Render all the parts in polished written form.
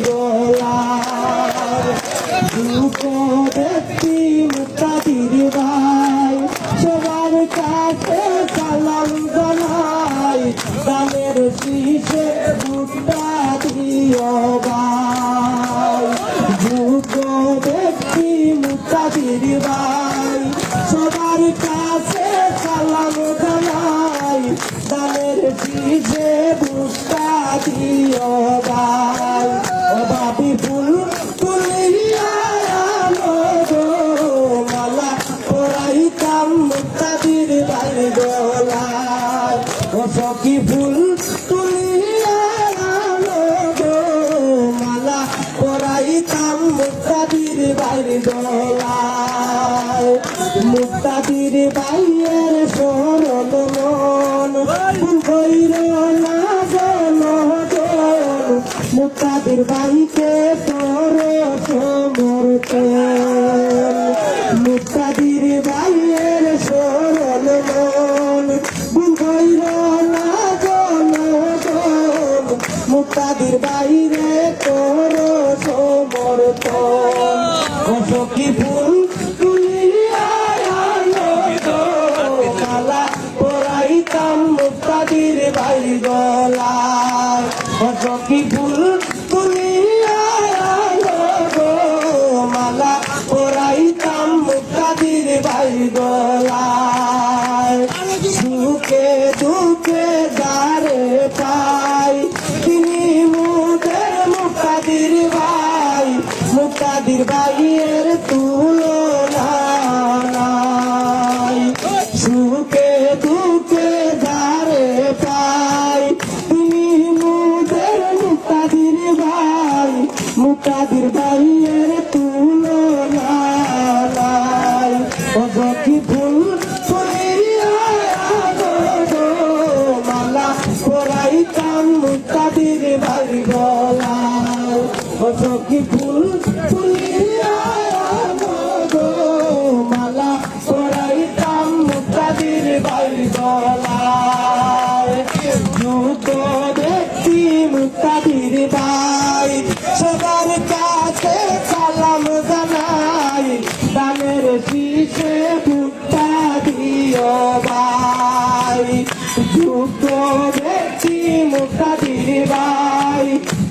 গোলাপ দেখি মুক্তাদির ভাই সবার কাছে সালাম জানাই দামের শীষে ভুট্টা দিও ভাই দেখি মুক্তাদির ভাই সবার কাছে সালাম জানাই দামের শীষে ভুট্টা দিও ভাই ও বাবি ফুল তুলিয়া মালা পরাইতাম মুক্তাদির ভাই গলায় ও সখী ফুল তুলিয়া মালা পরাইতাম মুক্তাদির ভাই গলায় মুক্তাদির ভাইয়ের শরণ মন ভৈর না মুক্তাদির ভাইকে তোর সমর্থন মুক্তাদির ভাইয়ের শরণ মন ভৈর না মুক্তাদির বাইরে তোর সমর্থন সখী ফুল তুলিয়া মালা পরাইতাম মুক্তাদির ভাই গলায় সখী ফুল তুলিয়া মালা পরাইতাম মুক্তাদির ভাই গলায় সুখে দুঃখে যারে পাই তিনি মুদের মুক্তাদির ভাই মুক্তাদির ভাইয়ের তুলনা নাই সুখে দুঃখে যারে পাই তিনি মুদের মুক্তাদির ভাই মুক্তাদির ভাইয়ের তুলনা নাই ও সখী ফুল মালা পরাইতাম মুক্তাদির ভাই গলায় ও সখী ফুল তুলিয়া মালা পরাইতাম মুক্তাদির ভাই গলায় যুদ্ধ দেখি মুক্তাদির ভাই সবার কাছে সালাম জানাই দামের শীষে ভুট্টা দিও ভাই যুদ্ধ দেখি মুক্তাদির ভাই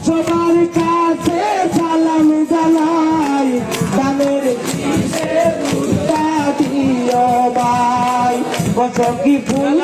সবার কাছে সালাম জানাই দামের শীষে ভুট্টা দিও ভাই সখী ফুল